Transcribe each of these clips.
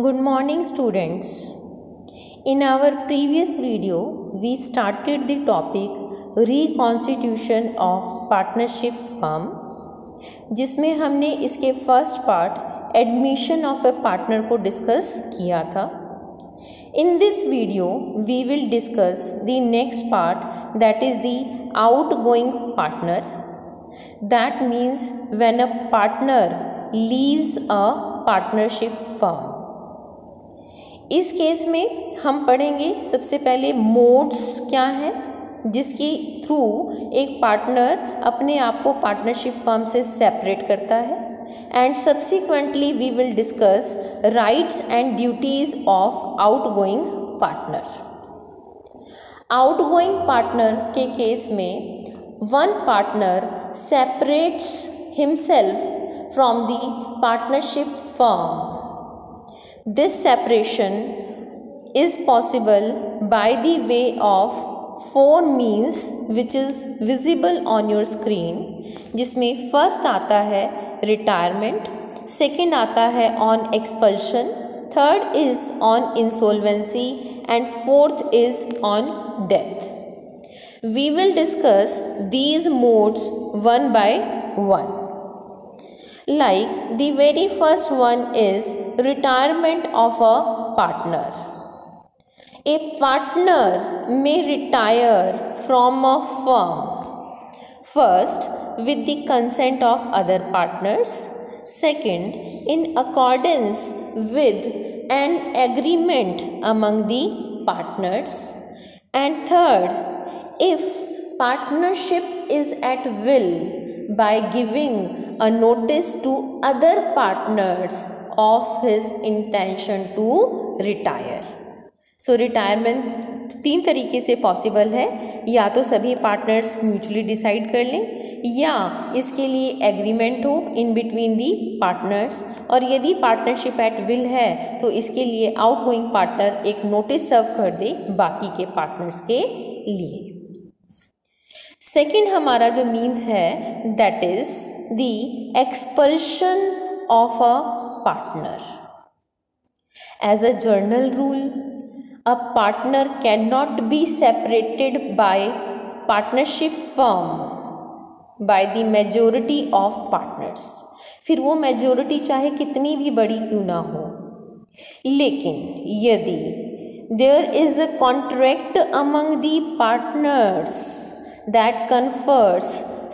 Good morning, students. In our previous video, we started the topic reconstitution of partnership firm, जिसमें हमने इसके first part admission of A partner को discuss किया था. In this video, we will discuss the next part, that is the outgoing partner. That means when a partner leaves a partnership firm. इस case में हम पढ़ेंगे सबसे पहले modes क्या हैं जिसके थ्रू एक पार्टनर अपने आप को पार्टनरशिप फर्म से सेपरेट करता है, and subsequently we will discuss rights and duties of outgoing partner. Outgoing partner के केस में one partner separates himself from the partnership firm. This separation is possible by the way of four means which is visible on your screen, जिसमें first आता है retirement, second आता है on expulsion, third is on insolvency and fourth is on death. We will discuss these modes one by one. Like the very first one is retirement of a partner. A partner may retire from a firm, first with the consent of other partners, second in accordance with an agreement among the partners, and third if partnership is at will by giving a notice to other partners of his intention to retire. So retirement तीन तरीके से possible है, या तो सभी partners mutually decide कर लें या इसके लिए एग्रीमेंट हो इन बिटवीन दी पार्टनर्स, और यदि पार्टनरशिप एट विल है तो इसके लिए आउटगोइंग पार्टनर एक नोटिस सर्व कर दे बाकी के पार्टनर्स के लिए. सेकेंड हमारा जो मीन्स है that is the expulsion of a partner. As a general rule a partner can not be separated by partnership firm by the majority of partners. फिर वो मेजोरिटी चाहे कितनी भी बड़ी क्यों ना हो, लेकिन यदि there is a contract among the partners that confers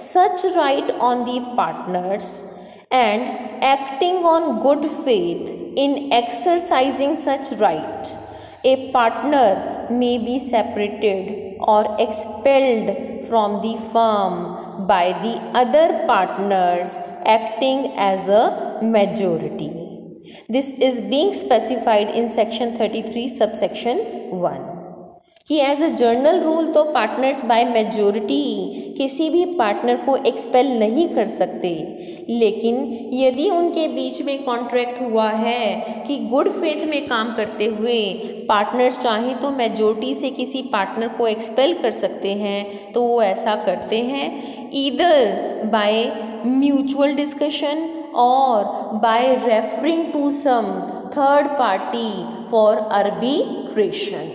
such right on the partners, and acting on good faith in exercising such right, a partner may be separated or expelled from the firm by the other partners acting as a majority. This is being specified in section 33 subsection 1. कि as a general rule तो partners by majority किसी भी partner को expel नहीं कर सकते, लेकिन यदि उनके बीच में कॉन्ट्रैक्ट हुआ है कि गुड फेथ में काम करते हुए पार्टनर्स चाहें तो मेजोरिटी से किसी पार्टनर को एक्सपेल कर सकते हैं, तो वो ऐसा करते हैं ईदर बाय म्यूचुअल डिस्कशन और by referring to some third party for arbitration.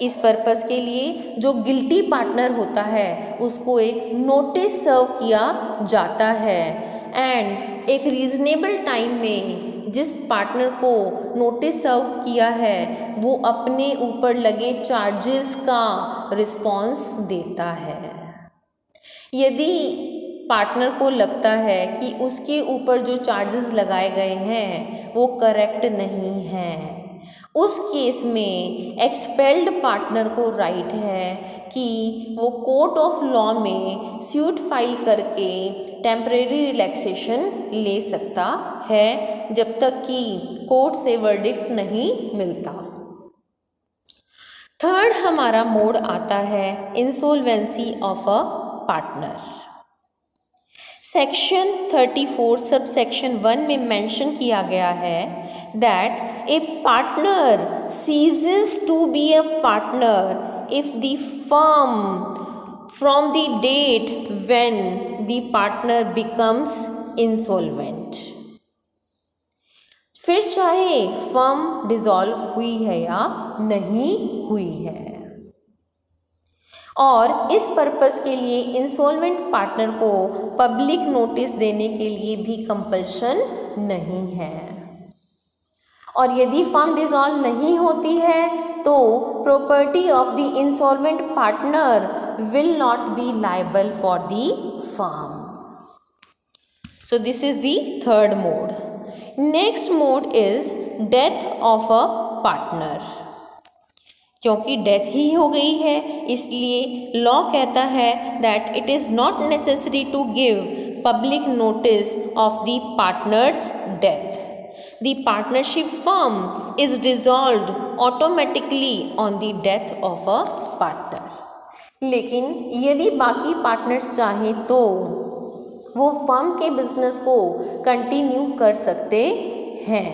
इस पर्पस के लिए जो गिल्टी पार्टनर होता है उसको एक नोटिस सर्व किया जाता है, एंड एक रीजनेबल टाइम में जिस पार्टनर को नोटिस सर्व किया है वो अपने ऊपर लगे चार्जेस का रिस्पॉन्स देता है. यदि पार्टनर को लगता है कि उसके ऊपर जो चार्जेस लगाए गए हैं वो करेक्ट नहीं हैं, उस केस में एक्सपेल्ड पार्टनर को राइट है कि वो कोर्ट ऑफ लॉ में सूट फाइल करके टेम्परेरी रिलैक्सेशन ले सकता है जब तक कि कोर्ट से वर्डिक्ट नहीं मिलता. थर्ड हमारा मोड आता है insolvency of a partner. Section 34 sub section 1 में मेंशन किया गया है that A partner ceases to be a partner if the firm from the date when the partner becomes insolvent. फिर चाहे फर्म डिसॉल्व हुई है या नहीं हुई है। और इस पर्पस के लिए इंसॉल्वेंट पार्टनर को पब्लिक नोटिस देने के लिए भी कंपल्शन नहीं है। और यदि फर्म डिसॉल्व नहीं होती है तो property of the insolvent partner will not be liable for the firm. So this is the third mode. Next mode is death of a partner. क्योंकि डेथ ही हो गई है इसलिए लॉ कहता है that it is not necessary to give public notice of the partner's death. The partnership firm is dissolved automatically on the death of a partner. लेकिन यदि बाकी पार्टनर्स चाहें तो वो फर्म के बिजनेस को कंटिन्यू कर सकते हैं,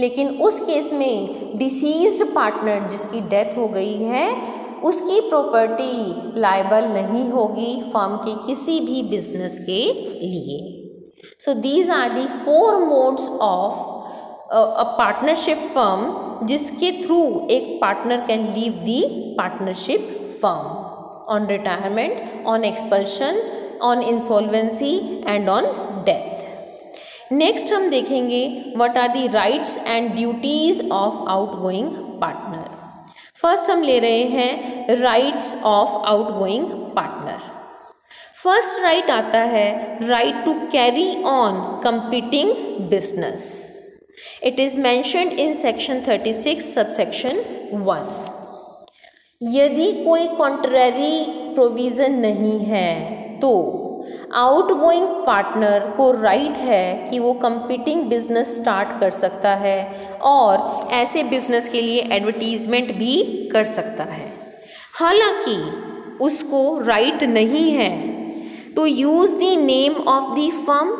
लेकिन उस केस में डिसीज्ड पार्टनर जिसकी डेथ हो गई है उसकी प्रॉपर्टी लायबल नहीं होगी फर्म के किसी भी बिजनेस के लिए। So these are the 4 modes of a partnership firm जिसके थ्रू एक partner can leave the partnership firm on retirement, on expulsion, on insolvency and on death. Next हम देखेंगे what are the rights and duties of outgoing partner. First हम ले रहे हैं rights of outgoing partner. First right आता है right to carry on competing business. It is mentioned in section 36 subsection 1। यदि कोई कॉन्ट्ररी प्रोविज़न नहीं है तो आउटगोइंग पार्टनर को राइट है कि वो कंपीटिंग बिजनेस स्टार्ट कर सकता है और ऐसे बिजनेस के लिए एडवर्टीजमेंट भी कर सकता है। हालांकि उसको राइट नहीं है to use the name of the firm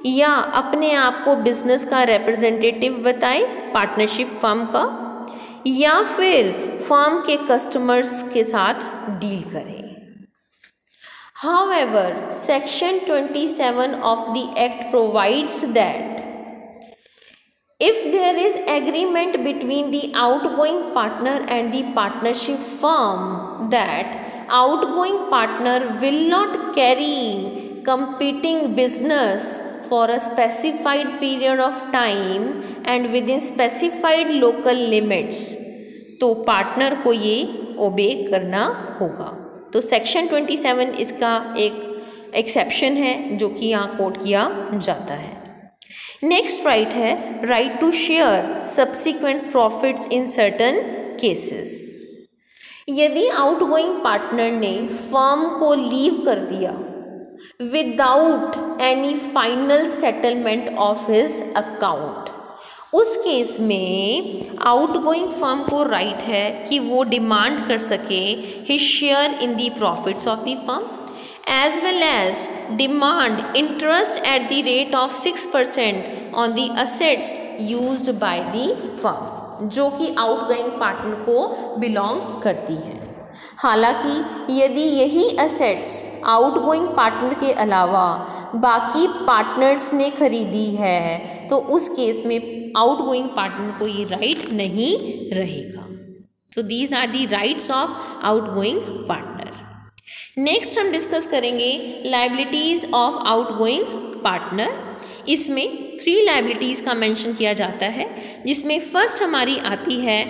या अपने आप को बिजनेस का रिप्रेजेंटेटिव बताए पार्टनरशिप फर्म का, या फिर फर्म के कस्टमर्स के साथ डील करें। However, section 27 of the act provides that if there is agreement between the outgoing partner and the partnership firm that outgoing partner will not carry competing business for a specified period of time and within specified local limits, तो partner को ये ओबे करना होगा। तो section 27 इसका एक exception है जो कि यहाँ कोट किया जाता है। नेक्स्ट राइट है right to share subsequent profits in certain cases. यदि आउटगोइंग पार्टनर ने फर्म को लीव कर दिया without any final settlement of his account, उस केस में आउटगोइंग फर्म को राइट है कि वो डिमांड कर सके his share in the profits of the firm as well as demand interest at the rate of 6% on the assets used by the firm, जो कि आउटगोइंग पार्टनर को बिलोंग करती है। हालांकि यदि यही एसेट्स आउटगोइंग पार्टनर के अलावा बाकी पार्टनर्स ने खरीदी है तो उस केस में आउटगोइंग पार्टनर को ये राइट नहीं रहेगा। So these are the rights of outgoing partner. Next हम डिस्कस करेंगे लायबिलिटीज़ ऑफ आउटगोइंग पार्टनर। इसमें 3 लायबिलिटीज़ का मेंशन किया जाता है, जिसमें फर्स्ट हमारी आती है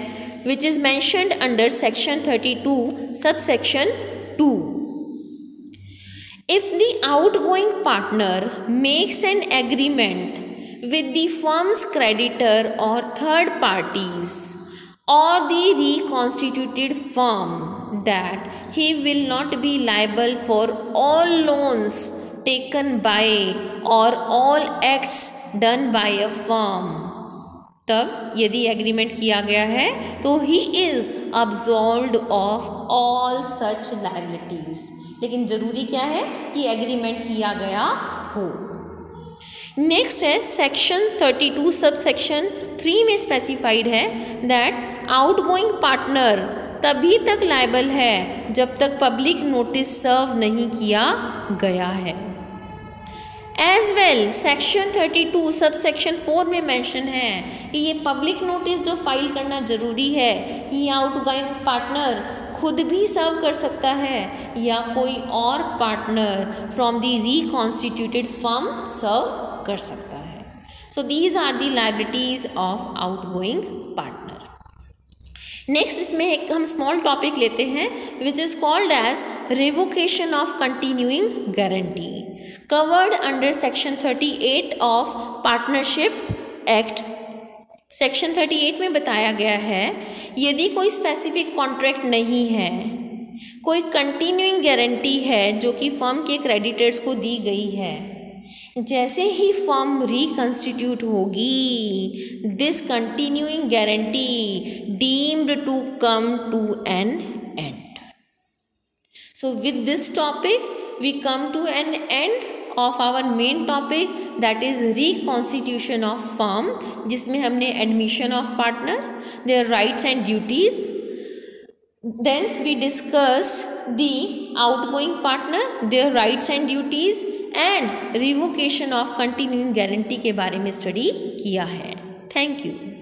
which is mentioned under section 32 subsection 2। If the outgoing partner makes an agreement with the firm's creditor or third parties or the reconstituted firm that he will not be liable for all loans taken by or all acts done by a firm, तब यदि agreement किया गया है तो he is absolved of all such liabilities. लेकिन ज़रूरी क्या है कि एग्रीमेंट किया गया हो। नेक्स्ट है सेक्शन 32 सब सेक्शन 3 में स्पेसिफाइड है दैट आउटगोइंग पार्टनर तभी तक लायबल है जब तक पब्लिक नोटिस सर्व नहीं किया गया है। As well section 32 sub section 4 में मेंशन है कि ये पब्लिक नोटिस जो फाइल करना ज़रूरी है ये आउटगोइंग पार्टनर खुद भी सर्व कर सकता है या कोई और partner from the reconstituted firm serve कर सकता है. So these are the liabilities of outgoing partner. Next इसमें एक हम स्मॉल टॉपिक लेते हैं which is called as revocation of continuing guarantee, covered under section 38 of partnership act. Section 38 में बताया गया है यदि कोई स्पेसिफिक कॉन्ट्रैक्ट नहीं है, कोई कंटिन्यूइंग गारंटी है जो कि फर्म के क्रेडिटर्स को दी गई है, जैसे ही फर्म रिकंस्टिट्यूट होगी this continuing guarantee deemed to come to an end. So with this topic we come to an end of our main topic, that is reconstitution of firm, जिसमें हमने admission of partner, their rights and duties, then we discussed the outgoing partner, their rights and duties and revocation of continuing guarantee के बारे में study किया है. Thank you.